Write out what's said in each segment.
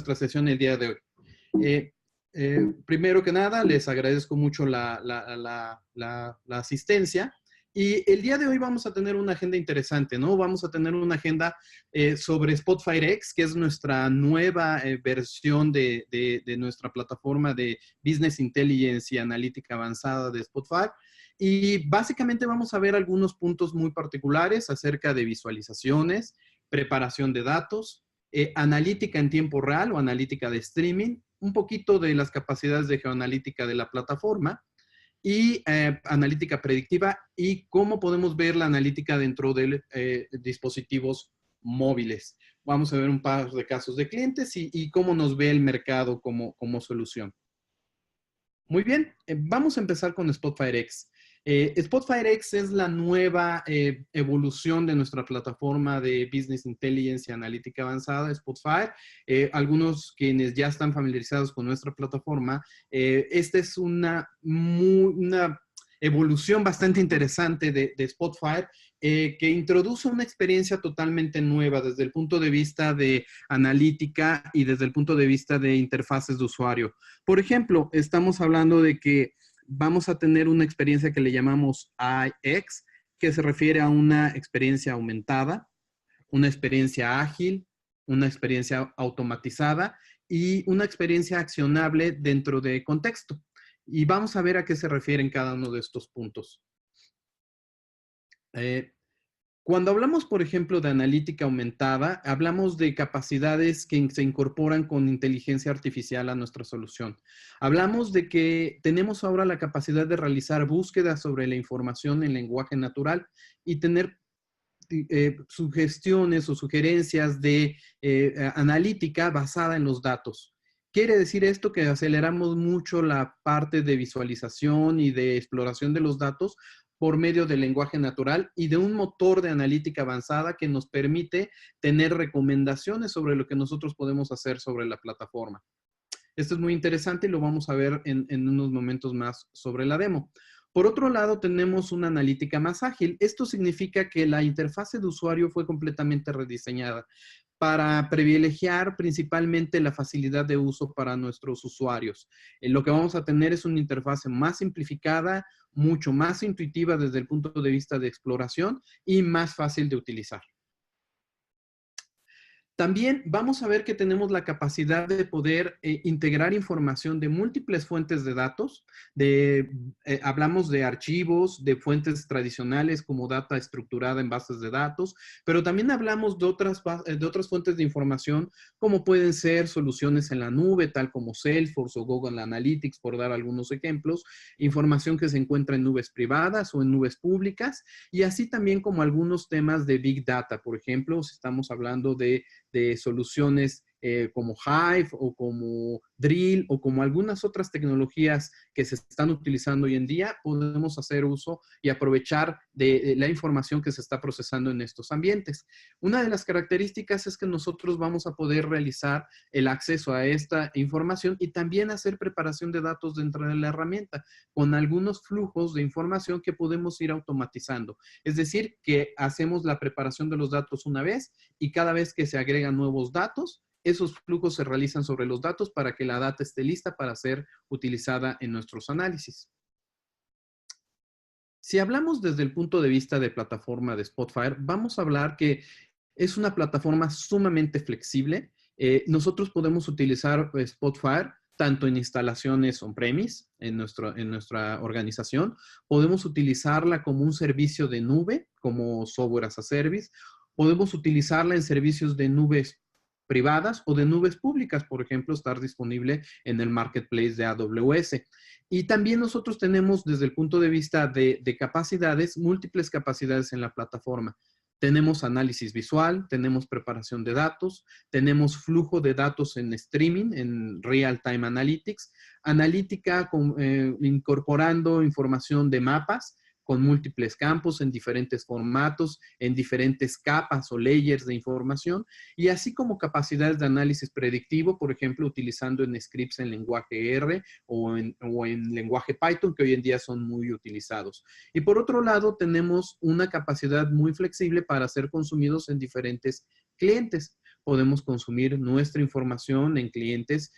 nuestra sesión el día de hoy. Primero que nada, les agradezco mucho la asistencia. Y el día de hoy vamos a tener una agenda interesante, ¿no? Vamos a tener una agenda sobre Spotfire X, que es nuestra nueva versión de nuestra plataforma de Business Intelligence y Analítica Avanzada de Spotfire. Y básicamente vamos a ver algunos puntos muy particulares acerca de visualizaciones, preparación de datos, analítica en tiempo real o analítica de streaming, un poquito de las capacidades de geoanalítica de la plataforma, y analítica predictiva y cómo podemos ver la analítica dentro de dispositivos móviles. Vamos a ver un par de casos de clientes y cómo nos ve el mercado como solución. Muy bien, vamos a empezar con Spotfire X. Spotfire X es la nueva evolución de nuestra plataforma de Business Intelligence y Analítica Avanzada, Spotfire. Algunos quienes ya están familiarizados con nuestra plataforma, esta es una evolución bastante interesante de Spotfire, que introduce una experiencia totalmente nueva desde el punto de vista de analítica y desde el punto de vista de interfaces de usuario. Por ejemplo, estamos hablando de que vamos a tener una experiencia que le llamamos iX, que se refiere a una experiencia aumentada, una experiencia ágil, una experiencia automatizada y una experiencia accionable dentro de contexto. Y vamos a ver a qué se refieren cada uno de estos puntos. Cuando hablamos, por ejemplo, de analítica aumentada, hablamos de capacidades que se incorporan con inteligencia artificial a nuestra solución. Hablamos de que tenemos ahora la capacidad de realizar búsquedas sobre la información en lenguaje natural y tener sugestiones o sugerencias de analítica basada en los datos. Quiere decir esto que aceleramos mucho la parte de visualización y de exploración de los datos por medio del lenguaje natural y de un motor de analítica avanzada que nos permite tener recomendaciones sobre lo que nosotros podemos hacer sobre la plataforma. Esto es muy interesante y lo vamos a ver en unos momentos más sobre la demo. Por otro lado, tenemos una analítica más ágil. Esto significa que la interfase de usuario fue completamente rediseñada para privilegiar principalmente la facilidad de uso para nuestros usuarios. Lo que vamos a tener es una interfase más simplificada, mucho más intuitiva desde el punto de vista de exploración y más fácil de utilizar. También vamos a ver que tenemos la capacidad de poder integrar información de múltiples fuentes de datos. Hablamos de archivos, de fuentes tradicionales como data estructurada en bases de datos, pero también hablamos de otras fuentes de información como pueden ser soluciones en la nube, tal como Salesforce o Google Analytics, por dar algunos ejemplos, información que se encuentra en nubes privadas o en nubes públicas, y así también como algunos temas de Big Data. Por ejemplo, si estamos hablando de soluciones como Hive o como Drill o como algunas otras tecnologías que se están utilizando hoy en día, podemos hacer uso y aprovechar de la información que se está procesando en estos ambientes. Una de las características es que nosotros vamos a poder realizar el acceso a esta información y también hacer preparación de datos dentro de la herramienta con algunos flujos de información que podemos ir automatizando. Es decir, que hacemos la preparación de los datos una vez y cada vez que se agregan nuevos datos, esos flujos se realizan sobre los datos para que la data esté lista para ser utilizada en nuestros análisis. Si hablamos desde el punto de vista de plataforma de Spotfire, vamos a hablar que es una plataforma sumamente flexible. Nosotros podemos utilizar Spotfire tanto en instalaciones on-premise, en nuestra organización. Podemos utilizarla como un servicio de nube, como Software as a Service. Podemos utilizarla en servicios de nubes privadas o de nubes públicas, por ejemplo, estar disponible en el marketplace de AWS. Y también nosotros tenemos, desde el punto de vista de capacidades, múltiples capacidades en la plataforma. Tenemos análisis visual, tenemos preparación de datos, tenemos flujo de datos en streaming, en real-time analytics, analítica incorporando información de mapas, con múltiples campos en diferentes formatos, en diferentes capas o layers de información, y así como capacidades de análisis predictivo, por ejemplo, utilizando en scripts en lenguaje R o en lenguaje Python, que hoy en día son muy utilizados. Y por otro lado, tenemos una capacidad muy flexible para ser consumidos en diferentes clientes. Podemos consumir nuestra información en clientes,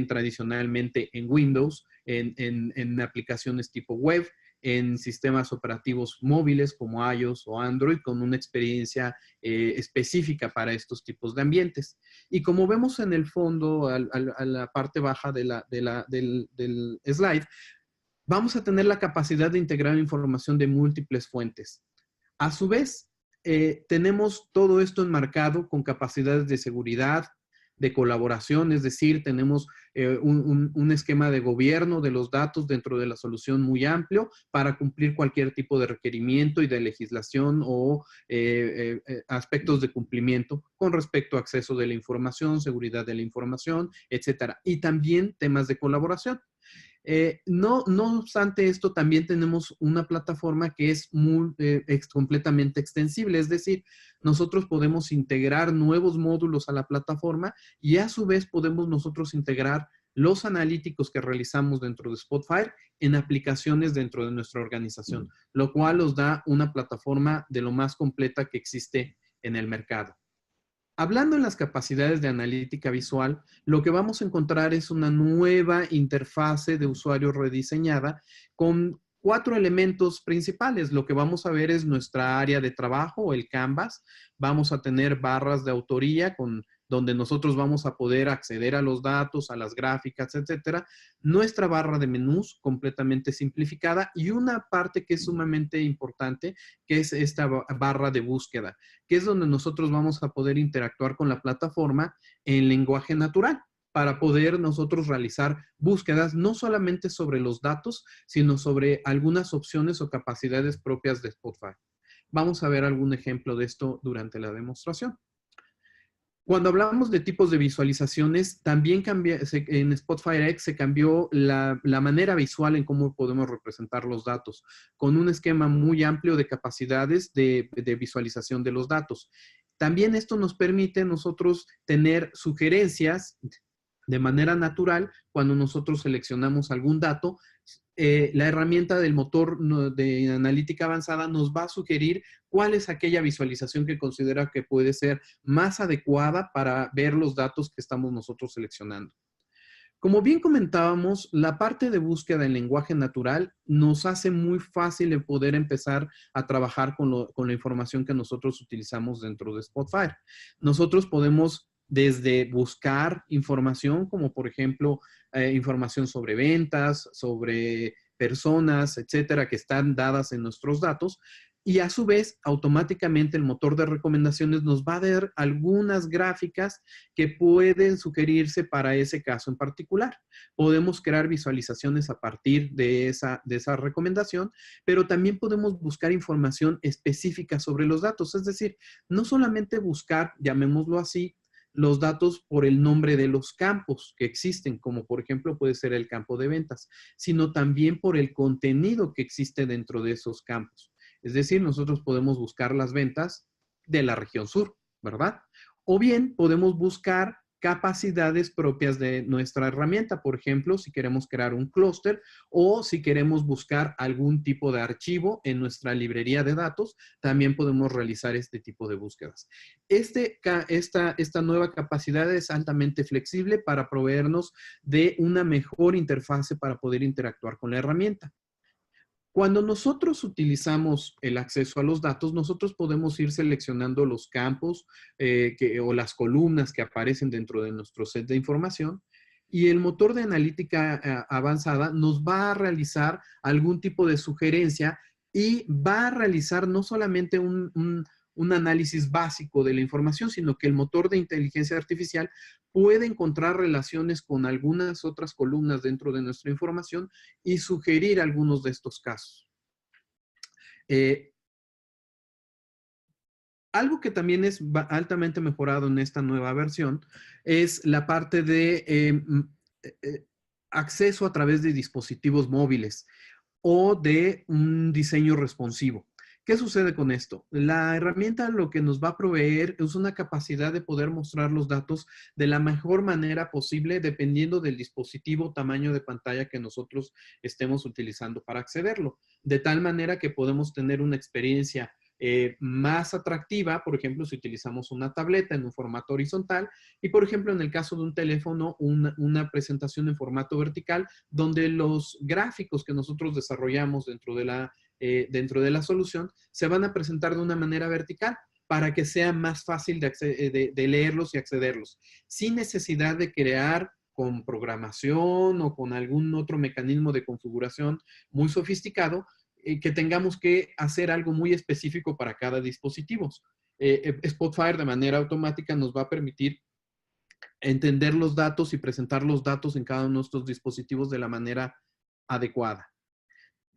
tradicionalmente en Windows, en aplicaciones tipo web, en sistemas operativos móviles como iOS o Android, con una experiencia específica para estos tipos de ambientes. Y como vemos en el fondo, a la parte baja del slide, vamos a tener la capacidad de integrar información de múltiples fuentes. A su vez, tenemos todo esto enmarcado con capacidades de seguridad, de colaboración, es decir, tenemos un esquema de gobierno de los datos dentro de la solución muy amplio para cumplir cualquier tipo de requerimiento y de legislación o aspectos de cumplimiento con respecto a acceso de la información, seguridad de la información, etcétera. Y también temas de colaboración. No obstante esto, también tenemos una plataforma que es completamente extensible, es decir, nosotros podemos integrar nuevos módulos a la plataforma y a su vez podemos nosotros integrar los analíticos que realizamos dentro de Spotfire en aplicaciones dentro de nuestra organización, lo cual nos da una plataforma de lo más completa que existe en el mercado. Hablando en las capacidades de analítica visual, lo que vamos a encontrar es una nueva interfase de usuario rediseñada con 4 elementos principales. Lo que vamos a ver es nuestra área de trabajo, el Canvas. Vamos a tener barras de autoría donde nosotros vamos a poder acceder a los datos, a las gráficas, etcétera. Nuestra barra de menús completamente simplificada y una parte que es sumamente importante, que es esta barra de búsqueda, que es donde nosotros vamos a poder interactuar con la plataforma en lenguaje natural para poder nosotros realizar búsquedas no solamente sobre los datos, sino sobre algunas opciones o capacidades propias de Spotfire. Vamos a ver algún ejemplo de esto durante la demostración. Cuando hablamos de tipos de visualizaciones, también en Spotfire X se cambió la manera visual en cómo podemos representar los datos, con un esquema muy amplio de capacidades de visualización de los datos. También esto nos permite nosotros tener sugerencias de manera natural cuando nosotros seleccionamos algún dato. La herramienta del motor de analítica avanzada nos va a sugerir cuál es aquella visualización que considera que puede ser más adecuada para ver los datos que estamos nosotros seleccionando. Como bien comentábamos, la parte de búsqueda en lenguaje natural nos hace muy fácil el poder empezar a trabajar con la información que nosotros utilizamos dentro de Spotfire. Nosotros podemos desde buscar información, como por ejemplo, información sobre ventas, sobre personas, etcétera, que están dadas en nuestros datos. Y a su vez, automáticamente el motor de recomendaciones nos va a dar algunas gráficas que pueden sugerirse para ese caso en particular. Podemos crear visualizaciones a partir de esa recomendación, pero también podemos buscar información específica sobre los datos. Es decir, no solamente buscar, llamémoslo así, los datos por el nombre de los campos que existen, como por ejemplo puede ser el campo de ventas, sino también por el contenido que existe dentro de esos campos. Es decir, nosotros podemos buscar las ventas de la región sur, ¿verdad? O bien podemos buscar capacidades propias de nuestra herramienta. Por ejemplo, si queremos crear un clúster o si queremos buscar algún tipo de archivo en nuestra librería de datos, también podemos realizar este tipo de búsquedas. Esta nueva capacidad es altamente flexible para proveernos de una mejor interfase para poder interactuar con la herramienta. Cuando nosotros utilizamos el acceso a los datos, nosotros podemos ir seleccionando los campos o las columnas que aparecen dentro de nuestro set de información y el motor de analítica avanzada nos va a realizar algún tipo de sugerencia y va a realizar no solamente un análisis básico de la información, sino que el motor de inteligencia artificial puede encontrar relaciones con algunas otras columnas dentro de nuestra información y sugerir algunos de estos casos. Algo que también es altamente mejorado en esta nueva versión es la parte de acceso a través de dispositivos móviles o de un diseño responsivo. ¿Qué sucede con esto? La herramienta lo que nos va a proveer es una capacidad de poder mostrar los datos de la mejor manera posible dependiendo del dispositivo, tamaño de pantalla que nosotros estemos utilizando para accederlo. De tal manera que podemos tener una experiencia más atractiva, por ejemplo, si utilizamos una tableta en un formato horizontal y, por ejemplo, en el caso de un teléfono, una presentación en formato vertical, donde los gráficos que nosotros desarrollamos dentro de la solución se van a presentar de una manera vertical para que sea más fácil de leerlos y accederlos, sin necesidad de crear con programación o con algún otro mecanismo de configuración muy sofisticado, que tengamos que hacer algo muy específico para cada dispositivo. Spotfire de manera automática nos va a permitir entender los datos y presentar los datos en cada uno de nuestros dispositivos de la manera adecuada.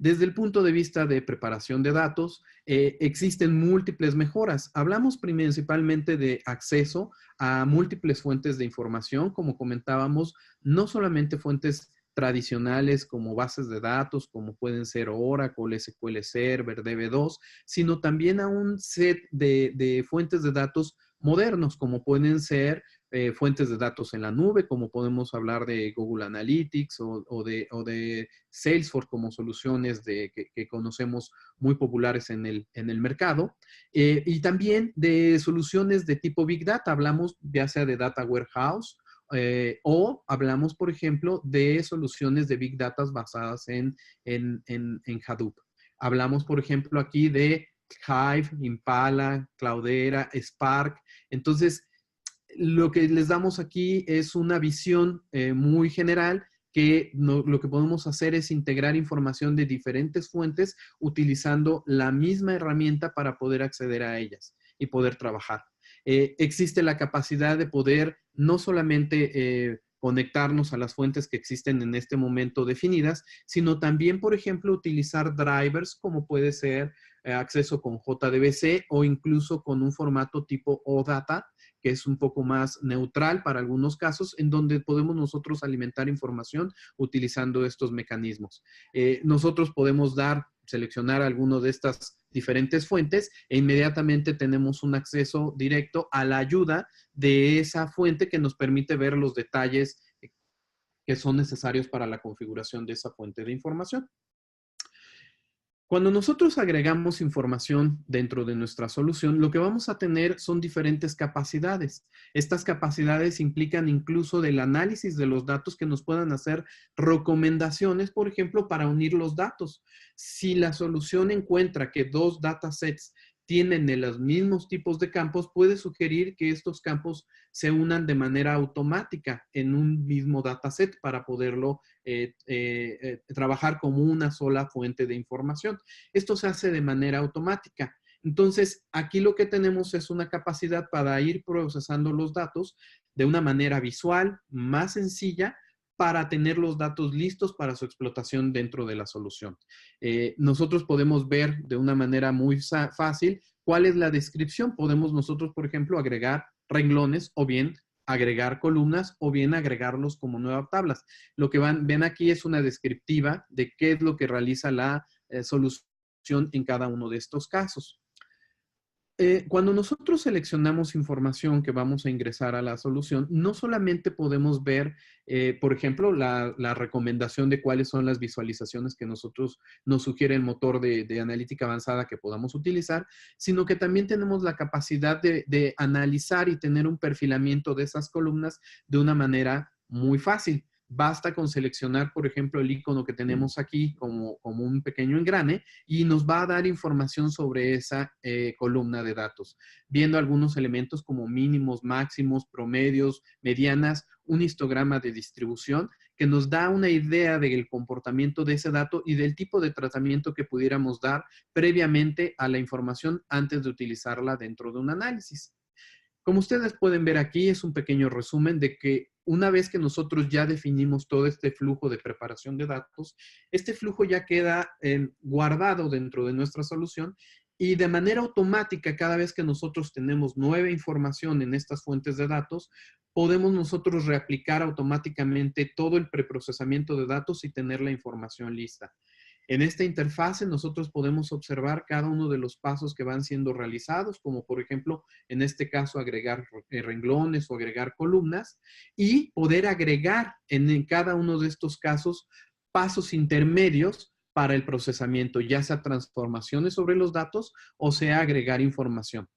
Desde el punto de vista de preparación de datos, existen múltiples mejoras. Hablamos principalmente de acceso a múltiples fuentes de información, como comentábamos, no solamente fuentes tradicionales como bases de datos, como pueden ser Oracle, SQL Server, DB2, sino también a un set de fuentes de datos modernos, como pueden ser fuentes de datos en la nube, como podemos hablar de Google Analytics o de Salesforce como soluciones que conocemos muy populares en el mercado. Y también de soluciones de tipo Big Data. Hablamos ya sea de Data Warehouse o hablamos, por ejemplo, de soluciones de Big Data basadas en Hadoop. Hablamos, por ejemplo, aquí de Hive, Impala, Cloudera, Spark. Entonces, lo que les damos aquí es una visión muy general que lo que podemos hacer es integrar información de diferentes fuentes utilizando la misma herramienta para poder acceder a ellas y poder trabajar. Existe la capacidad de poder no solamente conectarnos a las fuentes que existen en este momento definidas, sino también, por ejemplo, utilizar drivers como puede ser acceso con JDBC o incluso con un formato tipo OData, que es un poco más neutral para algunos casos, en donde podemos nosotros alimentar información utilizando estos mecanismos. Nosotros podemos seleccionar alguno de estas diferentes fuentes e inmediatamente tenemos un acceso directo a la ayuda de esa fuente que nos permite ver los detalles que son necesarios para la configuración de esa fuente de información. Cuando nosotros agregamos información dentro de nuestra solución, lo que vamos a tener son diferentes capacidades. Estas capacidades implican incluso del análisis de los datos que nos puedan hacer recomendaciones, por ejemplo, para unir los datos. Si la solución encuentra que dos datasets tienen de los mismos tipos de campos, puede sugerir que estos campos se unan de manera automática en un mismo dataset para poderlo trabajar como una sola fuente de información. Esto se hace de manera automática. Entonces, aquí lo que tenemos es una capacidad para ir procesando los datos de una manera visual, más sencilla, para tener los datos listos para su explotación dentro de la solución. Nosotros podemos ver de una manera muy fácil cuál es la descripción. Podemos nosotros, por ejemplo, agregar renglones o bien agregar columnas o bien agregarlos como nuevas tablas. Lo que ven aquí es una descriptiva de qué es lo que realiza la solución en cada uno de estos casos. Cuando nosotros seleccionamos información que vamos a ingresar a la solución, no solamente podemos ver, por ejemplo, la recomendación de cuáles son las visualizaciones que nos sugiere el motor de analítica avanzada que podamos utilizar, sino que también tenemos la capacidad de analizar y tener un perfilamiento de esas columnas de una manera muy fácil. Basta con seleccionar, por ejemplo, el icono que tenemos aquí como un pequeño engrane y nos va a dar información sobre esa columna de datos, viendo algunos elementos como mínimos, máximos, promedios, medianas, un histograma de distribución que nos da una idea del comportamiento de ese dato y del tipo de tratamiento que pudiéramos dar previamente a la información antes de utilizarla dentro de un análisis. Como ustedes pueden ver aquí, es un pequeño resumen de que una vez que nosotros ya definimos todo este flujo de preparación de datos, este flujo ya queda guardado dentro de nuestra solución y de manera automática, cada vez que nosotros tenemos nueva información en estas fuentes de datos, podemos nosotros reaplicar automáticamente todo el preprocesamiento de datos y tener la información lista. En esta interfase nosotros podemos observar cada uno de los pasos que van siendo realizados, como por ejemplo, en este caso, agregar renglones o agregar columnas y poder agregar en cada uno de estos casos pasos intermedios para el procesamiento, ya sea transformaciones sobre los datos o sea agregar información.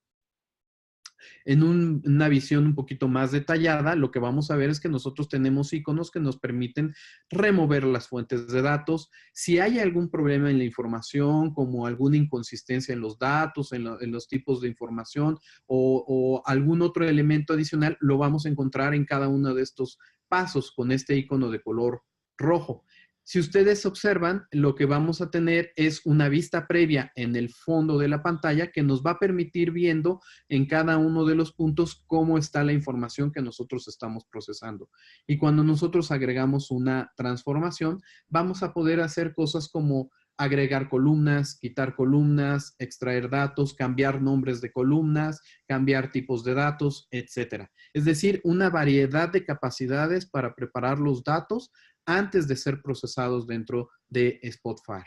En una visión un poquito más detallada, lo que vamos a ver es que nosotros tenemos iconos que nos permiten remover las fuentes de datos. Si hay algún problema en la información, como alguna inconsistencia en los datos, en los tipos de información o algún otro elemento adicional, lo vamos a encontrar en cada uno de estos pasos con este icono de color rojo. Si ustedes observan, lo que vamos a tener es una vista previa en el fondo de la pantalla que nos va a permitir viendo en cada uno de los puntos cómo está la información que nosotros estamos procesando. Y cuando nosotros agregamos una transformación, vamos a poder hacer cosas como agregar columnas, quitar columnas, extraer datos, cambiar nombres de columnas, cambiar tipos de datos, etcétera. Es decir, una variedad de capacidades para preparar los datos antes de ser procesados dentro de Spotfire.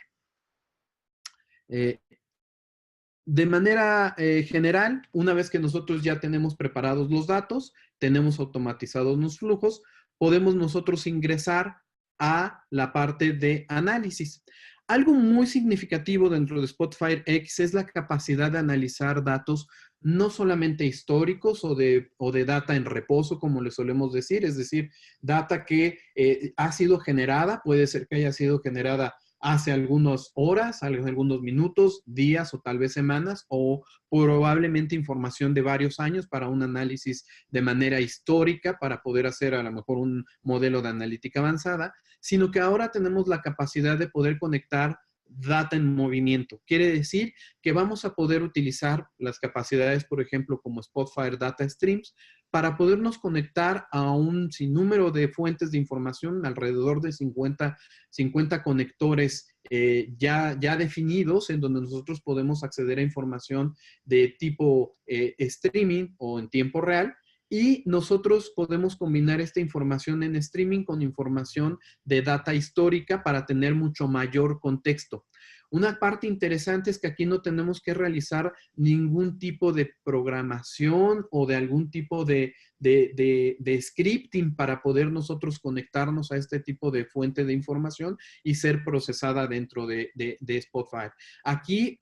De manera general, una vez que nosotros ya tenemos preparados los datos, tenemos automatizados los flujos, podemos nosotros ingresar a la parte de análisis. Algo muy significativo dentro de Spotfire X es la capacidad de analizar datos no solamente históricos o de data en reposo, como le solemos decir, es decir, data que ha sido generada, puede ser que haya sido generada hace algunas horas, algunos minutos, días o tal vez semanas, o probablemente información de varios años para un análisis de manera histórica, para poder hacer a lo mejor un modelo de analítica avanzada, sino que ahora tenemos la capacidad de poder conectar data en movimiento. Quiere decir que vamos a poder utilizar las capacidades, por ejemplo, como Spotfire Data Streams, para podernos conectar a un sinnúmero de fuentes de información, alrededor de 50 conectores ya definidos, en donde nosotros podemos acceder a información de tipo streaming o en tiempo real, y nosotros podemos combinar esta información en streaming con información de data histórica para tener mucho mayor contexto. Una parte interesante es que aquí no tenemos que realizar ningún tipo de programación o de algún tipo de scripting para poder nosotros conectarnos a este tipo de fuente de información y ser procesada dentro de Spotfire. Aquí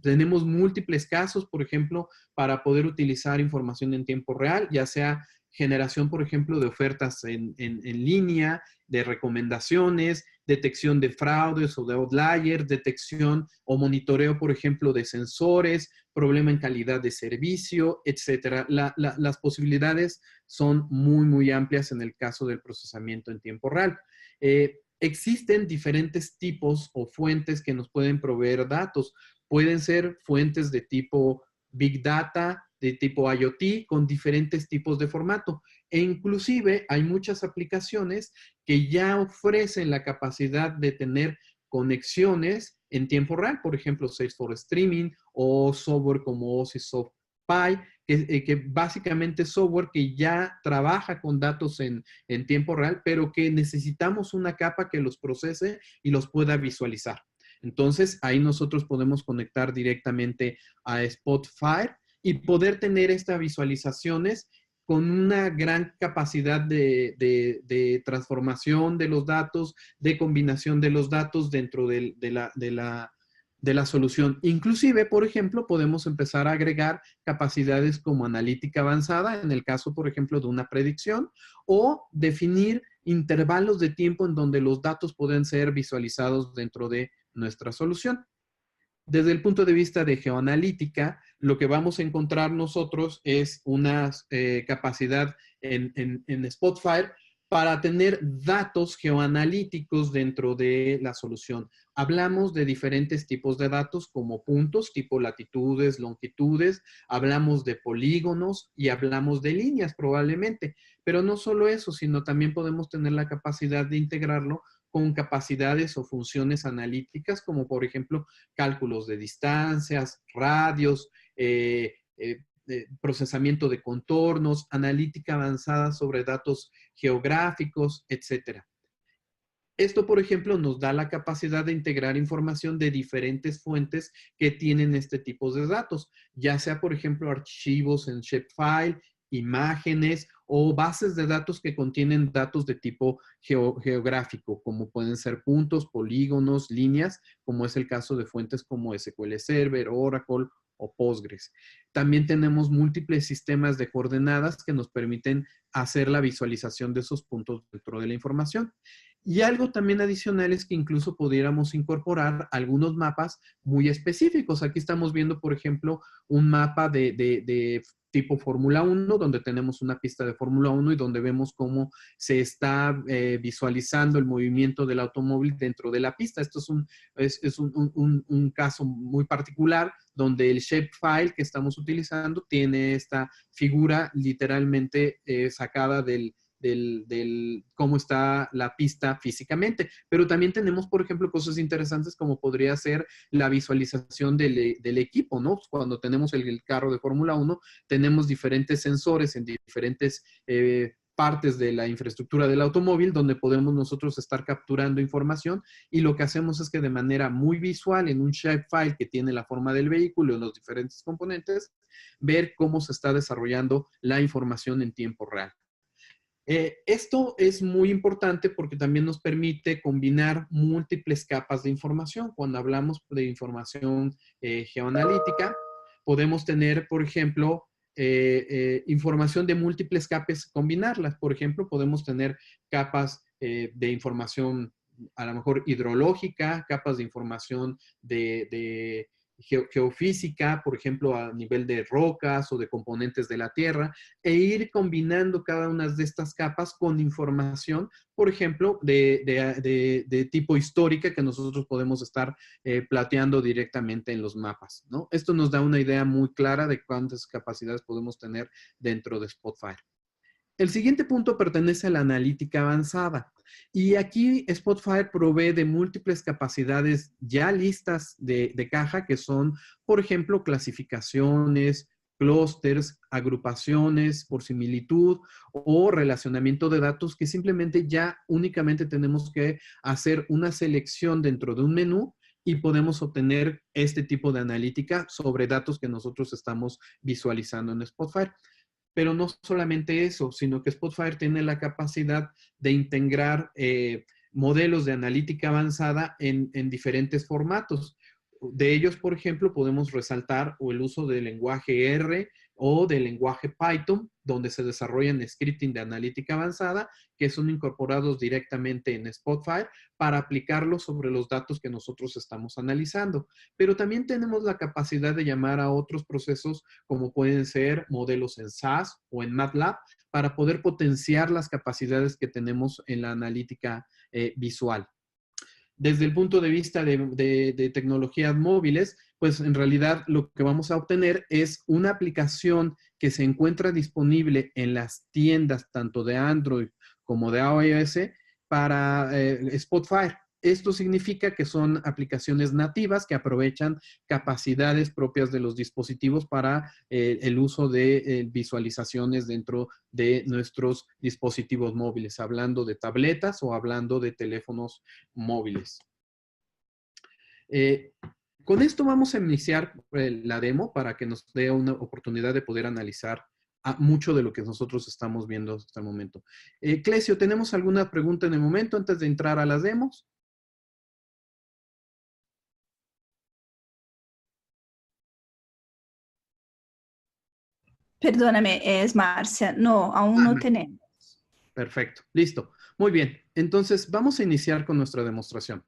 tenemos múltiples casos, por ejemplo, para poder utilizar información en tiempo real, ya sea generación, por ejemplo, de ofertas en línea, de recomendaciones, detección de fraudes o de outliers, detección o monitoreo, por ejemplo, de sensores, problema en calidad de servicio, etcétera. Las posibilidades son muy, muy amplias en el caso del procesamiento en tiempo real. Existen diferentes tipos o fuentes que nos pueden proveer datos. Pueden ser fuentes de tipo Big Data, de tipo IoT, con diferentes tipos de formato. E inclusive hay muchas aplicaciones que ya ofrecen la capacidad de tener conexiones en tiempo real, por ejemplo, Salesforce Streaming o software como OSIsoft Pi, que básicamente es software que ya trabaja con datos en tiempo real, pero que necesitamos una capa que los procese y los pueda visualizar. Entonces, ahí nosotros podemos conectar directamente a Spotfire y poder tener estas visualizaciones con una gran capacidad de transformación de los datos, de combinación de los datos dentro de la solución. Inclusive, por ejemplo, podemos empezar a agregar capacidades como analítica avanzada, en el caso, por ejemplo, de una predicción, o definir intervalos de tiempo en donde los datos pueden ser visualizados dentro de nuestra solución. Desde el punto de vista de geoanalítica, lo que vamos a encontrar nosotros es una capacidad en Spotfire para tener datos geoanalíticos dentro de la solución. Hablamos de diferentes tipos de datos como puntos, tipo latitudes, longitudes, hablamos de polígonos y hablamos de líneas probablemente. Pero no solo eso, sino también podemos tener la capacidad de integrarlo con capacidades o funciones analíticas, como por ejemplo cálculos de distancias, radios, procesamiento de contornos, analítica avanzada sobre datos geográficos, etc. Esto, por ejemplo, nos da la capacidad de integrar información de diferentes fuentes que tienen este tipo de datos, ya sea, por ejemplo, archivos en Shapefile, imágenes o bases de datos que contienen datos de tipo geográfico, como pueden ser puntos, polígonos, líneas, como es el caso de fuentes como SQL Server, Oracle o Postgres. También tenemos múltiples sistemas de coordenadas que nos permiten hacer la visualización de esos puntos dentro de la información. Y algo también adicional es que incluso pudiéramos incorporar algunos mapas muy específicos. Aquí estamos viendo, por ejemplo, un mapa de tipo Fórmula 1, donde tenemos una pista de Fórmula 1 y donde vemos cómo se está visualizando el movimiento del automóvil dentro de la pista. Esto es un caso muy particular donde el shapefile que estamos utilizando tiene esta figura literalmente sacada del cómo está la pista físicamente. Pero también tenemos, por ejemplo, cosas interesantes como podría ser la visualización del equipo, ¿no? Cuando tenemos el carro de Fórmula 1, tenemos diferentes sensores en diferentes partes de la infraestructura del automóvil donde podemos nosotros estar capturando información y lo que hacemos es que de manera muy visual en un shapefile que tiene la forma del vehículo en los diferentes componentes, ver cómo se está desarrollando la información en tiempo real. Esto es muy importante porque también nos permite combinar múltiples capas de información. Cuando hablamos de información geoanalítica, podemos tener, por ejemplo, información de múltiples capas, combinarlas. Por ejemplo, podemos tener capas de información a lo mejor hidrológica, capas de información de geofísica, por ejemplo, a nivel de rocas o de componentes de la Tierra, e ir combinando cada una de estas capas con información, por ejemplo, de tipo histórica que nosotros podemos estar plateando directamente en los mapas, ¿no? Esto nos da una idea muy clara de cuántas capacidades podemos tener dentro de Spotfire. El siguiente punto pertenece a la analítica avanzada. Y aquí Spotfire provee de múltiples capacidades ya listas de caja, que son, por ejemplo, clasificaciones, clústeres, agrupaciones por similitud o relacionamiento de datos que simplemente ya únicamente tenemos que hacer una selección dentro de un menú y podemos obtener este tipo de analítica sobre datos que nosotros estamos visualizando en Spotfire. Pero no solamente eso, sino que Spotfire tiene la capacidad de integrar modelos de analítica avanzada en diferentes formatos. De ellos, por ejemplo, podemos resaltar el uso del lenguaje R o del lenguaje Python, donde se desarrollan scripting de analítica avanzada, que son incorporados directamente en Spotfire para aplicarlos sobre los datos que nosotros estamos analizando. Pero también tenemos la capacidad de llamar a otros procesos como pueden ser modelos en SAS o en MATLAB para poder potenciar las capacidades que tenemos en la analítica visual. Desde el punto de vista de tecnologías móviles, pues en realidad lo que vamos a obtener es una aplicación que se encuentra disponible en las tiendas tanto de Android como de iOS para Spotfire. Esto significa que son aplicaciones nativas que aprovechan capacidades propias de los dispositivos para el uso de visualizaciones dentro de nuestros dispositivos móviles, hablando de tabletas o hablando de teléfonos móviles. Eh, con esto vamos a iniciar la demo para que nos dé una oportunidad de poder analizar mucho de lo que nosotros estamos viendo hasta el momento. Clesio, ¿tenemos alguna pregunta en el momento antes de entrar a las demos? Perdóname, es Marcia. No, aún no tenemos. Perfecto, listo. Muy bien, entonces vamos a iniciar con nuestra demostración.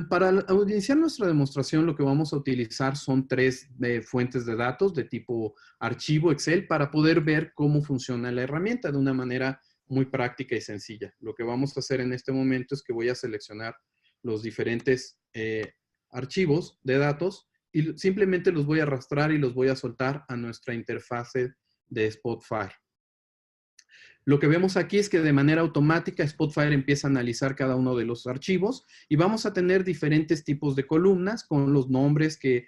Para iniciar nuestra demostración, lo que vamos a utilizar son tres fuentes de datos de tipo archivo Excel para poder ver cómo funciona la herramienta de una manera muy práctica y sencilla. Lo que vamos a hacer en este momento es que voy a seleccionar los diferentes archivos de datos y simplemente los voy a arrastrar y los voy a soltar a nuestra interfase de Spotfire. Lo que vemos aquí es que de manera automática Spotfire empieza a analizar cada uno de los archivos y vamos a tener diferentes tipos de columnas con los nombres que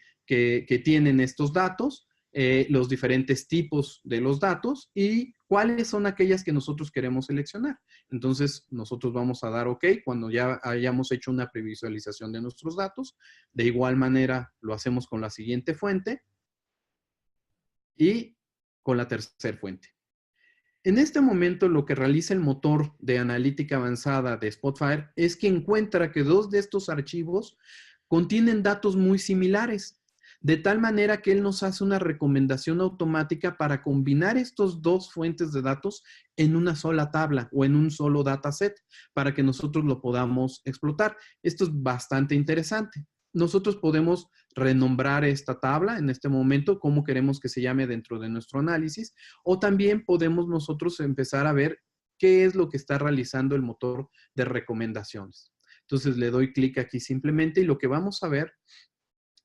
tienen estos datos, los diferentes tipos de los datos y cuáles son aquellas que nosotros queremos seleccionar. Entonces, nosotros vamos a dar OK cuando ya hayamos hecho una previsualización de nuestros datos. De igual manera, lo hacemos con la siguiente fuente y con la tercera fuente. En este momento, lo que realiza el motor de analítica avanzada de Spotfire es que encuentra que dos de estos archivos contienen datos muy similares, de tal manera que él nos hace una recomendación automática para combinar estos dos fuentes de datos en una sola tabla o en un solo dataset para que nosotros lo podamos explotar. Esto es bastante interesante. Nosotros podemos renombrar esta tabla en este momento, cómo queremos que se llame dentro de nuestro análisis, o también podemos nosotros empezar a ver qué es lo que está realizando el motor de recomendaciones. Entonces le doy clic aquí simplemente y lo que vamos a ver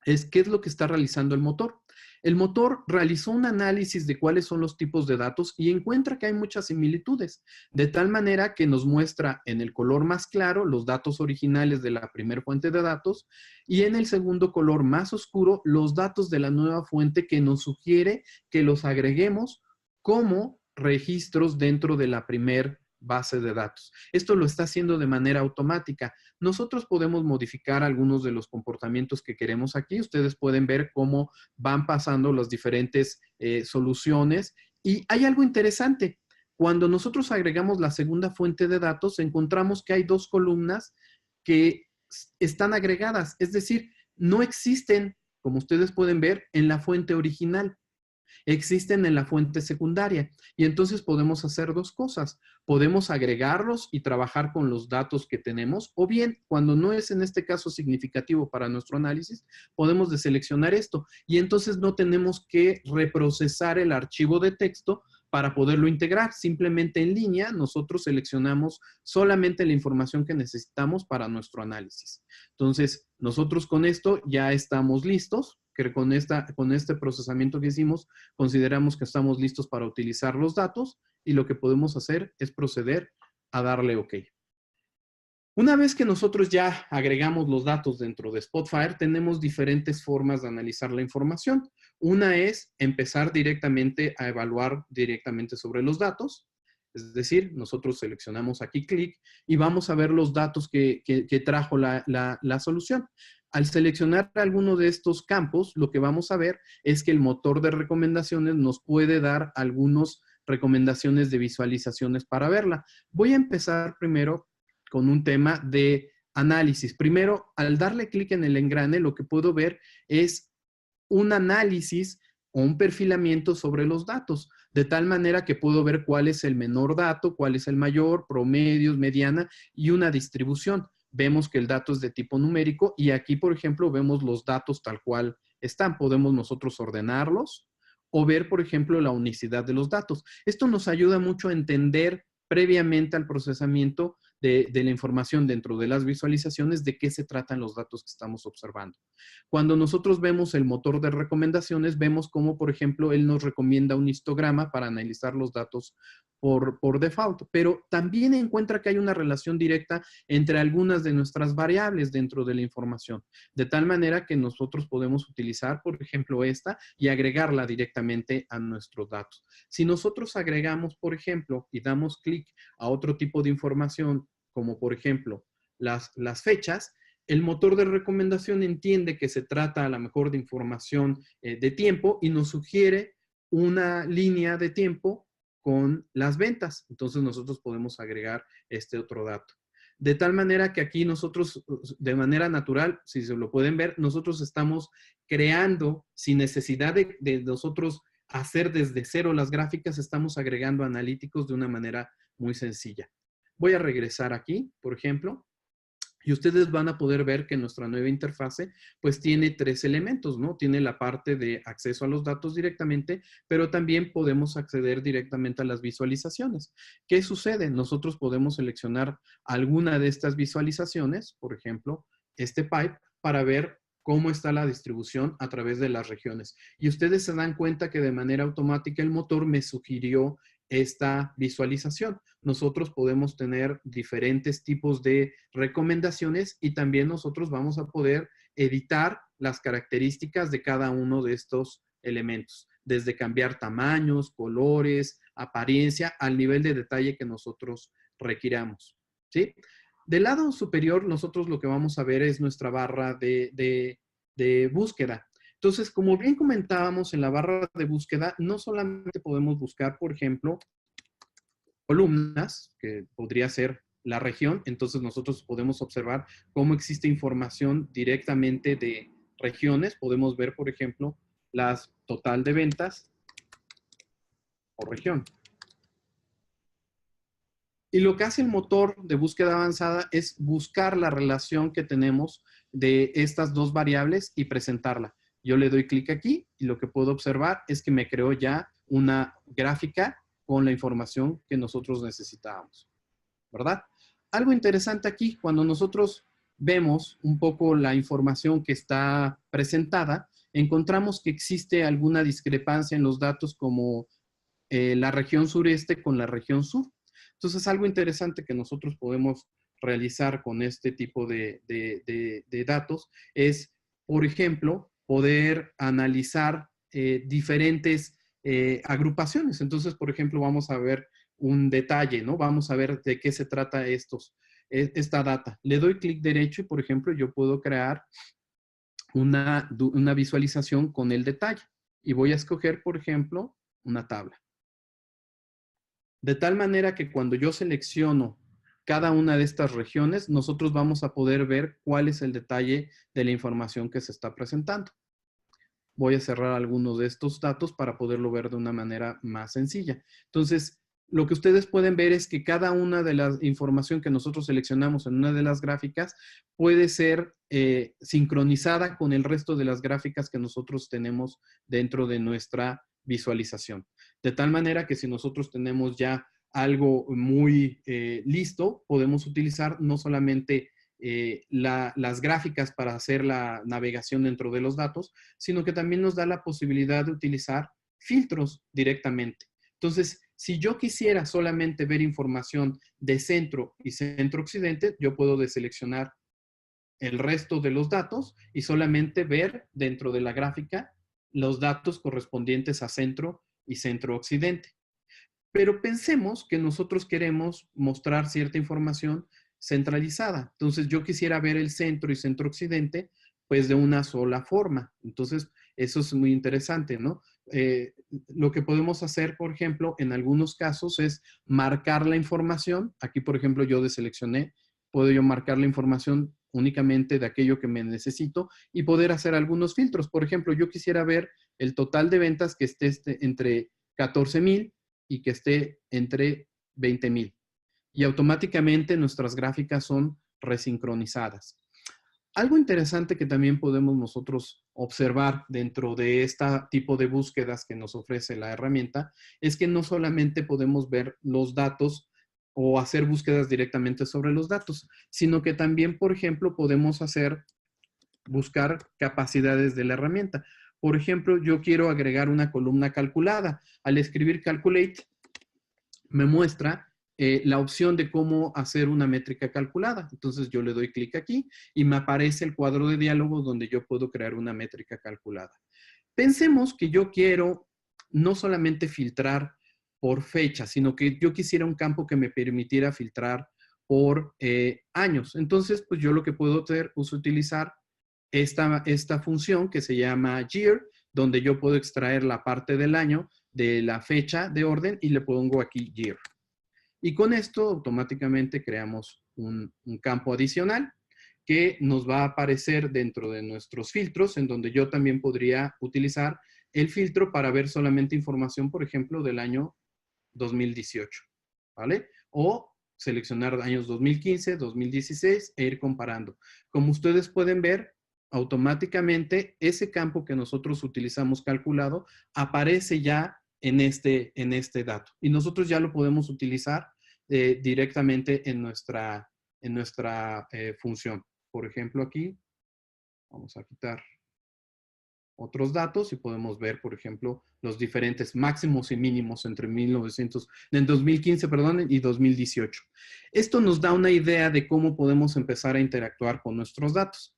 es qué es lo que está realizando el motor. El motor realizó un análisis de cuáles son los tipos de datos y encuentra que hay muchas similitudes, de tal manera que nos muestra en el color más claro los datos originales de la primera fuente de datos y en el segundo color más oscuro los datos de la nueva fuente que nos sugiere que los agreguemos como registros dentro de la primera base de datos. Esto lo está haciendo de manera automática. Nosotros podemos modificar algunos de los comportamientos que queremos aquí. Ustedes pueden ver cómo van pasando las diferentes soluciones. Y hay algo interesante. Cuando nosotros agregamos la segunda fuente de datos, encontramos que hay dos columnas que están agregadas. Es decir, no existen, como ustedes pueden ver, en la fuente original. Existen en la fuente secundaria y entonces podemos hacer dos cosas. Podemos agregarlos y trabajar con los datos que tenemos o bien, cuando no es en este caso significativo para nuestro análisis, podemos deseleccionar esto y entonces no tenemos que reprocesar el archivo de texto para poderlo integrar. Simplemente en línea nosotros seleccionamos solamente la información que necesitamos para nuestro análisis. Entonces, nosotros con esto ya estamos listos, que con este procesamiento que hicimos, consideramos que estamos listos para utilizar los datos y lo que podemos hacer es proceder a darle OK. Una vez que nosotros ya agregamos los datos dentro de Spotfire, tenemos diferentes formas de analizar la información. Una es empezar directamente a evaluar directamente sobre los datos. Es decir, nosotros seleccionamos aquí clic y vamos a ver los datos que trajo la solución. Al seleccionar alguno de estos campos, lo que vamos a ver es que el motor de recomendaciones nos puede dar algunas recomendaciones de visualizaciones para verla. Voy a empezar primero con un tema de análisis. Primero, al darle clic en el engrane, lo que puedo ver es un análisis o un perfilamiento sobre los datos, de tal manera que puedo ver cuál es el menor dato, cuál es el mayor, promedios, mediana y una distribución. Vemos que el dato es de tipo numérico y aquí, por ejemplo, vemos los datos tal cual están. Podemos nosotros ordenarlos o ver, por ejemplo, la unicidad de los datos. Esto nos ayuda mucho a entender previamente al procesamiento de la información dentro de las visualizaciones de qué se tratan los datos que estamos observando. Cuando nosotros vemos el motor de recomendaciones, vemos cómo, por ejemplo, él nos recomienda un histograma para analizar los datos por default, pero también encuentra que hay una relación directa entre algunas de nuestras variables dentro de la información, de tal manera que nosotros podemos utilizar, por ejemplo, esta y agregarla directamente a nuestros datos. Si nosotros agregamos, por ejemplo, y damos clic a otro tipo de información, como por ejemplo las fechas, el motor de recomendación entiende que se trata a lo mejor de información de tiempo y nos sugiere una línea de tiempo con las ventas. Entonces nosotros podemos agregar este otro dato. De tal manera que aquí nosotros, de manera natural, si se lo pueden ver, nosotros estamos creando, sin necesidad de nosotros hacer desde cero las gráficas, estamos agregando analíticos de una manera muy sencilla. Voy a regresar aquí, por ejemplo, y ustedes van a poder ver que nuestra nueva interfase pues tiene tres elementos, ¿no? Tiene la parte de acceso a los datos directamente, pero también podemos acceder directamente a las visualizaciones. ¿Qué sucede? Nosotros podemos seleccionar alguna de estas visualizaciones, por ejemplo, este pipe, para ver cómo está la distribución a través de las regiones. Y ustedes se dan cuenta que de manera automática el motor me sugirió esta visualización. Nosotros podemos tener diferentes tipos de recomendaciones y también nosotros vamos a poder editar las características de cada uno de estos elementos, desde cambiar tamaños, colores, apariencia, al nivel de detalle que nosotros requiramos, ¿sí? Del lado superior, nosotros lo que vamos a ver es nuestra barra de búsqueda. Entonces, como bien comentábamos en la barra de búsqueda, no solamente podemos buscar, por ejemplo, columnas, que podría ser la región, entonces nosotros podemos observar cómo existe información directamente de regiones. Podemos ver, por ejemplo, las total de ventas por región. Y lo que hace el motor de búsqueda avanzada es buscar la relación que tenemos de estas dos variables y presentarla. Yo le doy clic aquí y lo que puedo observar es que me creó ya una gráfica con la información que nosotros necesitábamos, ¿verdad? Algo interesante aquí, cuando nosotros vemos un poco la información que está presentada, encontramos que existe alguna discrepancia en los datos como la región sureste con la región sur. Entonces, algo interesante que nosotros podemos realizar con este tipo de datos es, por ejemplo, poder analizar diferentes agrupaciones. Entonces, por ejemplo, vamos a ver un detalle, ¿no? Vamos a ver de qué se trata esta data. Le doy clic derecho y, por ejemplo, yo puedo crear una visualización con el detalle. Y voy a escoger, por ejemplo, una tabla. De tal manera que cuando yo selecciono cada una de estas regiones, nosotros vamos a poder ver cuál es el detalle de la información que se está presentando. Voy a cerrar algunos de estos datos para poderlo ver de una manera más sencilla. Entonces, lo que ustedes pueden ver es que cada una de las información que nosotros seleccionamos en una de las gráficas puede ser sincronizada con el resto de las gráficas que nosotros tenemos dentro de nuestra visualización. De tal manera que si nosotros tenemos ya algo muy listo, podemos utilizar no solamente las gráficas para hacer la navegación dentro de los datos, sino que también nos da la posibilidad de utilizar filtros directamente. Entonces, si yo quisiera solamente ver información de centro y centro-occidente, yo puedo deseleccionar el resto de los datos y solamente ver dentro de la gráfica los datos correspondientes a centro y centro-occidente. Pero pensemos que nosotros queremos mostrar cierta información centralizada. Entonces, yo quisiera ver el centro y centro-occidente, pues de una sola forma. Entonces, eso es muy interesante, ¿no? Lo que podemos hacer, por ejemplo, en algunos casos es marcar la información. Aquí, por ejemplo, yo deseleccioné, puedo yo marcar la información únicamente de aquello que me necesito y poder hacer algunos filtros. Por ejemplo, yo quisiera ver el total de ventas que esté entre 14,000 y que esté entre 20,000. Y automáticamente nuestras gráficas son resincronizadas. Algo interesante que también podemos nosotros observar dentro de este tipo de búsquedas que nos ofrece la herramienta es que no solamente podemos ver los datos o hacer búsquedas directamente sobre los datos, sino que también, por ejemplo, podemos buscar capacidades de la herramienta. Por ejemplo, yo quiero agregar una columna calculada. Al escribir calculate, me muestra la opción de cómo hacer una métrica calculada. Entonces yo le doy clic aquí y me aparece el cuadro de diálogo donde yo puedo crear una métrica calculada. Pensemos que yo quiero no solamente filtrar por fecha, sino que yo quisiera un campo que me permitiera filtrar por años. Entonces, pues yo lo que puedo hacer es utilizar esta función que se llama year, donde yo puedo extraer la parte del año de la fecha de orden y le pongo aquí year. Y con esto automáticamente creamos un campo adicional que nos va a aparecer dentro de nuestros filtros, en donde yo también podría utilizar el filtro para ver solamente información, por ejemplo, del año 2018, ¿vale? O seleccionar años 2015, 2016 e ir comparando. Como ustedes pueden ver, automáticamente ese campo que nosotros utilizamos calculado aparece ya en este dato. Y nosotros ya lo podemos utilizar directamente en nuestra función. Por ejemplo, aquí vamos a quitar otros datos y podemos ver, por ejemplo, los diferentes máximos y mínimos entre 2015, perdón, y 2018. Esto nos da una idea de cómo podemos empezar a interactuar con nuestros datos.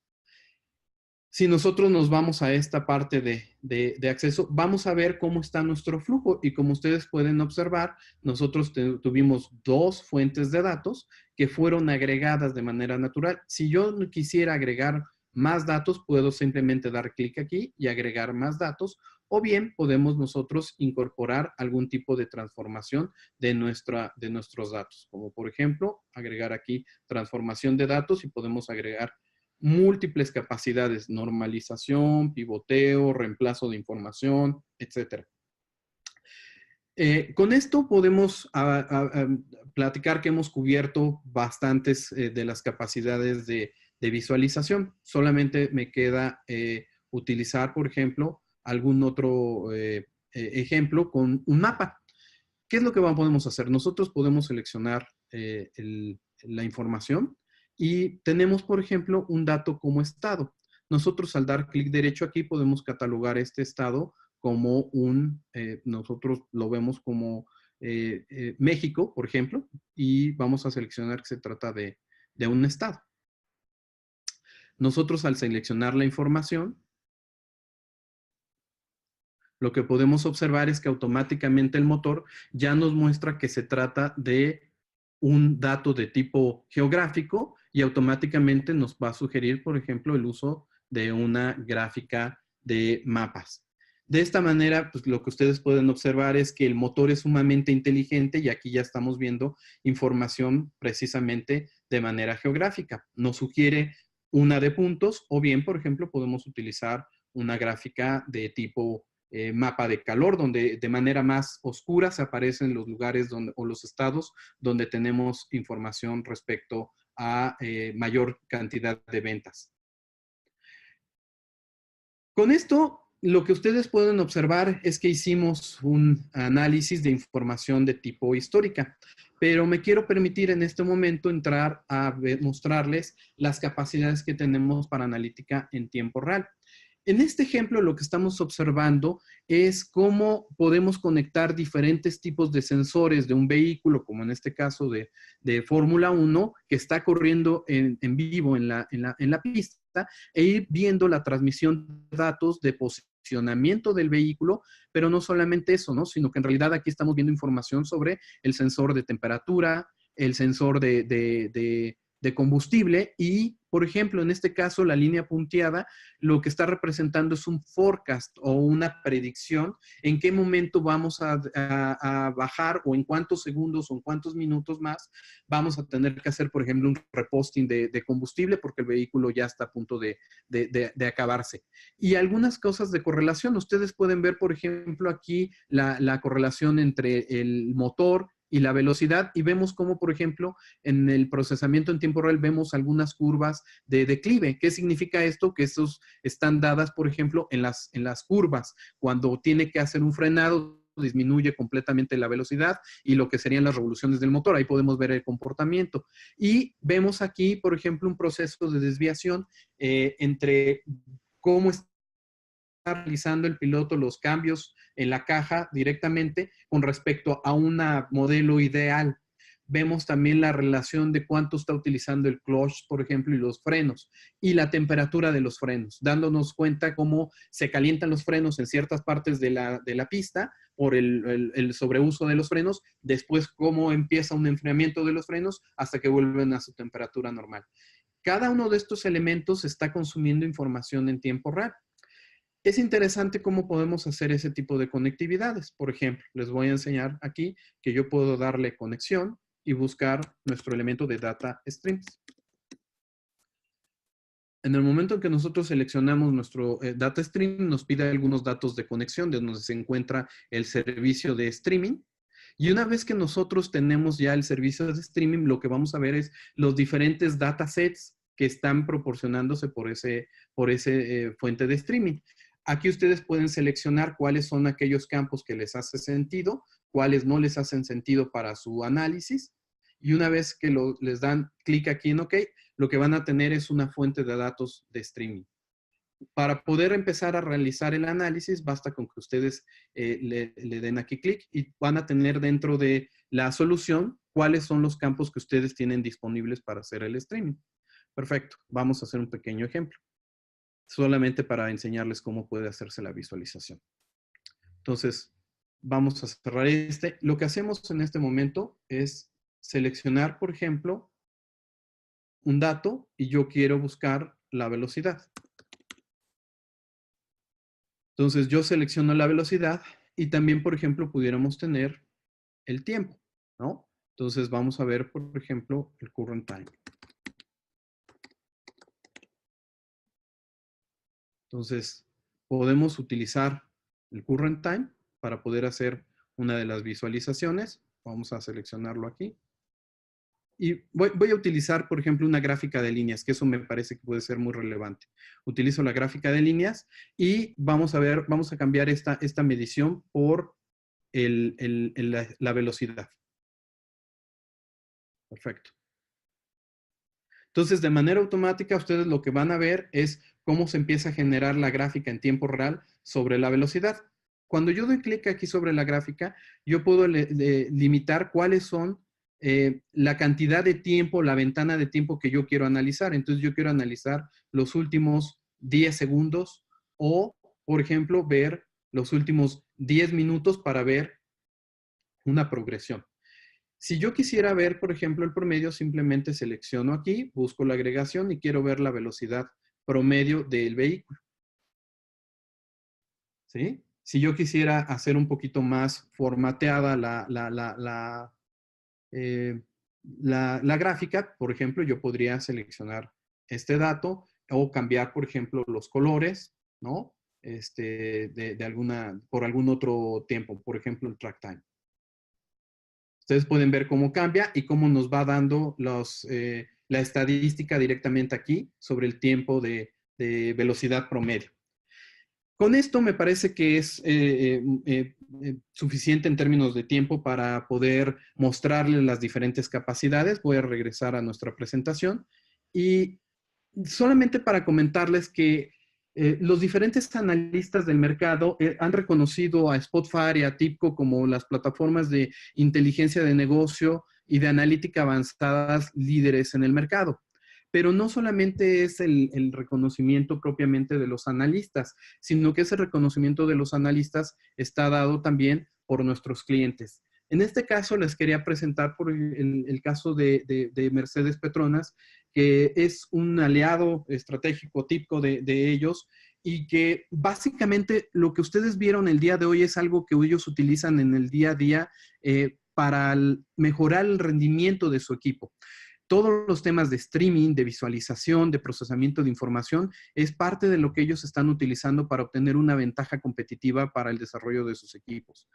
Si nosotros nos vamos a esta parte de acceso, vamos a ver cómo está nuestro flujo y como ustedes pueden observar, nosotros tuvimos dos fuentes de datos que fueron agregadas de manera natural. Si yo quisiera agregar más datos, puedo simplemente dar clic aquí y agregar más datos o bien podemos nosotros incorporar algún tipo de transformación de nuestros datos, como por ejemplo, agregar aquí transformación de datos y podemos agregar múltiples capacidades, normalización, pivoteo, reemplazo de información, etcétera. Con esto podemos platicar que hemos cubierto bastantes de las capacidades de visualización. Solamente me queda utilizar, por ejemplo, algún otro ejemplo con un mapa. ¿Qué es lo que podemos hacer? Nosotros podemos seleccionar la información y tenemos, por ejemplo, un dato como estado. Nosotros al dar clic derecho aquí podemos catalogar este estado como nosotros lo vemos como México, por ejemplo, y vamos a seleccionar que se trata de un estado. Nosotros al seleccionar la información, lo que podemos observar es que automáticamente el motor ya nos muestra que se trata de un dato de tipo geográfico y automáticamente nos va a sugerir, por ejemplo, el uso de una gráfica de mapas. De esta manera, pues lo que ustedes pueden observar es que el motor es sumamente inteligente y aquí ya estamos viendo información precisamente de manera geográfica. Nos sugiere una de puntos o bien, por ejemplo, podemos utilizar una gráfica de tipo mapa de calor, donde de manera más oscura se aparecen los lugares o los estados donde tenemos información respecto a mayor cantidad de ventas. Con esto, lo que ustedes pueden observar es que hicimos un análisis de información de tipo histórica, pero me quiero permitir en este momento entrar a mostrarles las capacidades que tenemos para analítica en tiempo real. En este ejemplo, lo que estamos observando es cómo podemos conectar diferentes tipos de sensores de un vehículo, como en este caso de Fórmula 1, que está corriendo en vivo en la pista, e ir viendo la transmisión de datos de posicionamiento del vehículo, pero no solamente eso, ¿no? Sino que en realidad aquí estamos viendo información sobre el sensor de temperatura, el sensor de combustible y, por ejemplo, en este caso, la línea punteada, lo que está representando es un forecast o una predicción en qué momento vamos a bajar o en cuántos segundos o en cuántos minutos más vamos a tener que hacer, por ejemplo, un reposting de combustible porque el vehículo ya está a punto de acabarse. Y algunas cosas de correlación. Ustedes pueden ver, por ejemplo, aquí la correlación entre el motor y la velocidad y vemos cómo, por ejemplo, en el procesamiento en tiempo real vemos algunas curvas de declive. ¿Qué significa esto? Que estos están dadas, por ejemplo, en las curvas. Cuando tiene que hacer un frenado, disminuye completamente la velocidad y lo que serían las revoluciones del motor. Ahí podemos ver el comportamiento. Y vemos aquí, por ejemplo, un proceso de desviación entre cómo está realizando el piloto los cambios en la caja directamente con respecto a un modelo ideal. Vemos también la relación de cuánto está utilizando el clutch, por ejemplo, y los frenos, y la temperatura de los frenos, dándonos cuenta cómo se calientan los frenos en ciertas partes de la pista por el sobreuso de los frenos, después cómo empieza un enfriamiento de los frenos hasta que vuelven a su temperatura normal. Cada uno de estos elementos está consumiendo información en tiempo real. Es interesante cómo podemos hacer ese tipo de conectividades. Por ejemplo, les voy a enseñar aquí que yo puedo darle conexión y buscar nuestro elemento de data streams. En el momento en que nosotros seleccionamos nuestro data stream, nos pide algunos datos de conexión de donde se encuentra el servicio de streaming. Y una vez que nosotros tenemos ya el servicio de streaming, lo que vamos a ver es los diferentes datasets que están proporcionándose por ese fuente de streaming. Aquí ustedes pueden seleccionar cuáles son aquellos campos que les hace sentido, cuáles no les hacen sentido para su análisis. Y una vez que les dan clic aquí en OK, lo que van a tener es una fuente de datos de streaming. Para poder empezar a realizar el análisis, basta con que ustedes le den aquí clic y van a tener dentro de la solución cuáles son los campos que ustedes tienen disponibles para hacer el streaming. Perfecto. Vamos a hacer un pequeño ejemplo, solamente para enseñarles cómo puede hacerse la visualización. Entonces, vamos a cerrar este. Lo que hacemos en este momento es seleccionar, por ejemplo, un dato y yo quiero buscar la velocidad. Entonces yo selecciono la velocidad y también, por ejemplo, pudiéramos tener el tiempo, ¿no? Entonces vamos a ver, por ejemplo, el current time. Entonces podemos utilizar el current time para poder hacer una de las visualizaciones. Vamos a seleccionarlo aquí. Y voy a utilizar, por ejemplo, una gráfica de líneas, que eso me parece que puede ser muy relevante. Utilizo la gráfica de líneas y vamos a ver, vamos a cambiar esta medición por la velocidad. Perfecto. Entonces, de manera automática, ustedes lo que van a ver es cómo se empieza a generar la gráfica en tiempo real sobre la velocidad. Cuando yo doy clic aquí sobre la gráfica, yo puedo limitar cuáles son la cantidad de tiempo, la ventana de tiempo que yo quiero analizar. Entonces, yo quiero analizar los últimos 10 segundos o, por ejemplo, ver los últimos 10 minutos para ver una progresión. Si yo quisiera ver, por ejemplo, el promedio, simplemente selecciono aquí, busco la agregación y quiero ver la velocidad promedio del vehículo. ¿Sí? Si yo quisiera hacer un poquito más formateada la gráfica, por ejemplo, yo podría seleccionar este dato o cambiar, por ejemplo, los colores, ¿no? Por algún otro tiempo, por ejemplo, el track time. Ustedes pueden ver cómo cambia y cómo nos va dando la estadística directamente aquí sobre el tiempo de velocidad promedio. Con esto me parece que es suficiente en términos de tiempo para poder mostrarles las diferentes capacidades. Voy a regresar a nuestra presentación y solamente para comentarles que los diferentes analistas del mercado han reconocido a Spotfire y a TIBCO como las plataformas de inteligencia de negocio y de analítica avanzadas líderes en el mercado. Pero no solamente es el reconocimiento propiamente de los analistas, sino que ese reconocimiento de los analistas está dado también por nuestros clientes. En este caso, les quería presentar por el caso de Mercedes Petronas, que es un aliado estratégico típico de ellos y que básicamente lo que ustedes vieron el día de hoy es algo que ellos utilizan en el día a día para mejorar el rendimiento de su equipo. Todos los temas de streaming, de visualización, de procesamiento de información, es parte de lo que ellos están utilizando para obtener una ventaja competitiva para el desarrollo de sus equipos.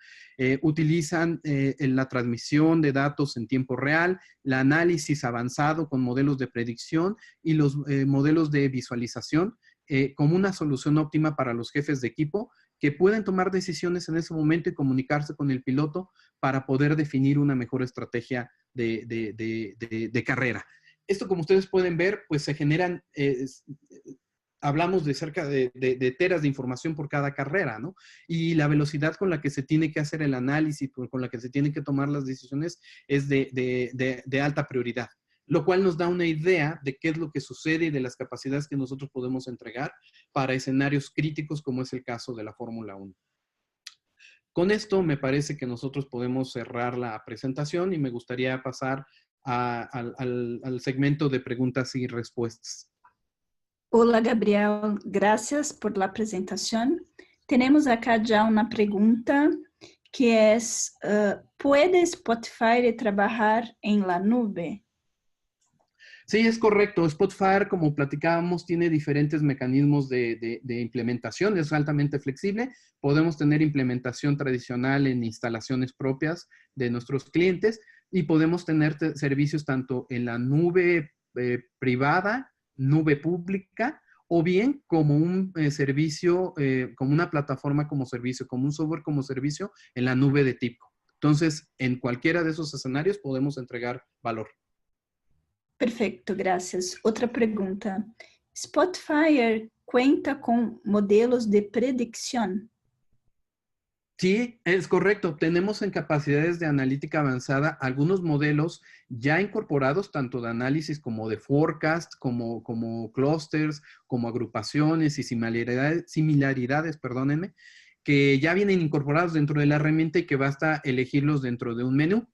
Utilizan la transmisión de datos en tiempo real, el análisis avanzado con modelos de predicción y los modelos de visualización como una solución óptima para los jefes de equipo que pueden tomar decisiones en ese momento y comunicarse con el piloto para poder definir una mejor estrategia de carrera. Esto, como ustedes pueden ver, pues se generan, hablamos de cerca de teras de información por cada carrera, ¿no? Y la velocidad con la que se tiene que hacer el análisis, con la que se tienen que tomar las decisiones, es de alta prioridad, lo cual nos da una idea de qué es lo que sucede y de las capacidades que nosotros podemos entregar para escenarios críticos como es el caso de la Fórmula 1. Con esto me parece que nosotros podemos cerrar la presentación y me gustaría pasar al segmento de preguntas y respuestas. Hola, Gabriel. Gracias por la presentación. Tenemos acá ya una pregunta que es, ¿puede Spotfire trabajar en la nube? Sí, es correcto. Spotfire, como platicábamos, tiene diferentes mecanismos de implementación. Es altamente flexible. Podemos tener implementación tradicional en instalaciones propias de nuestros clientes y podemos tener servicios tanto en la nube privada, nube pública, o bien como un servicio, como una plataforma como servicio, como un software como servicio en la nube de TIBCO. Entonces, en cualquiera de esos escenarios podemos entregar valor. Perfecto, gracias. Outra pergunta. Spotfire cuenta com modelos de predicción? Sí, es correcto. Tenemos en capacidades de analítica avanzada algunos modelos ya incorporados, tanto de análisis como de forecast, como clusters, como agrupaciones y similaridades, perdónenme, que ya vienen incorporados dentro de la herramienta y que basta elegirlos dentro de un menú.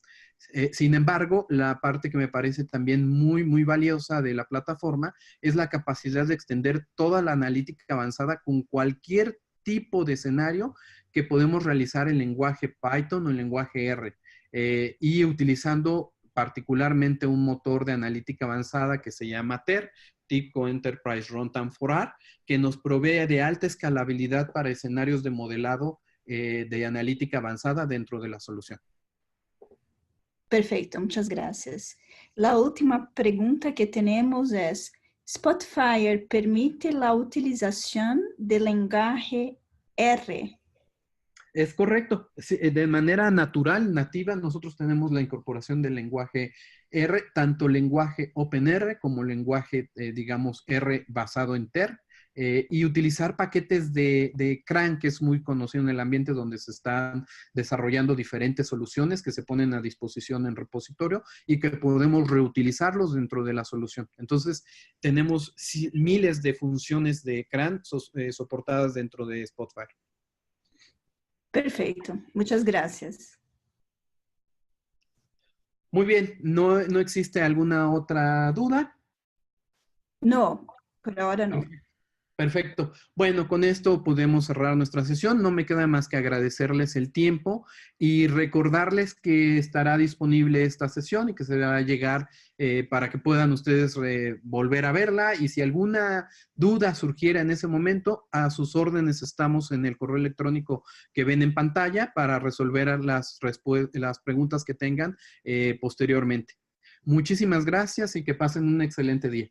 Sin embargo, la parte que me parece también muy, muy valiosa de la plataforma es la capacidad de extender toda la analítica avanzada con cualquier tipo de escenario que podemos realizar en lenguaje Python o en lenguaje R, y utilizando particularmente un motor de analítica avanzada que se llama TER, TIBCO Enterprise Runtime for R, que nos provee de alta escalabilidad para escenarios de modelado de analítica avanzada dentro de la solución. Perfecto, muchas gracias. La última pregunta que tenemos es, ¿Spotfire permite la utilización del lenguaje R? Es correcto. Sí, de manera natural, nativa, nosotros tenemos la incorporación del lenguaje R, tanto lenguaje OpenR como lenguaje, digamos, R basado en TER, y utilizar paquetes de CRAN, que es muy conocido en el ambiente donde se están desarrollando diferentes soluciones que se ponen a disposición en repositorio y que podemos reutilizarlos dentro de la solución. Entonces, tenemos miles de funciones de CRAN soportadas dentro de Spotfire. Perfecto, muchas gracias. Muy bien, ¿no existe alguna otra duda? No, por ahora no. Perfecto. Bueno, con esto podemos cerrar nuestra sesión. No me queda más que agradecerles el tiempo y recordarles que estará disponible esta sesión y que se va a llegar para que puedan ustedes volver a verla. Y si alguna duda surgiera en ese momento, a sus órdenes estamos en el correo electrónico que ven en pantalla para resolver las preguntas que tengan posteriormente. Muchísimas gracias y que pasen un excelente día.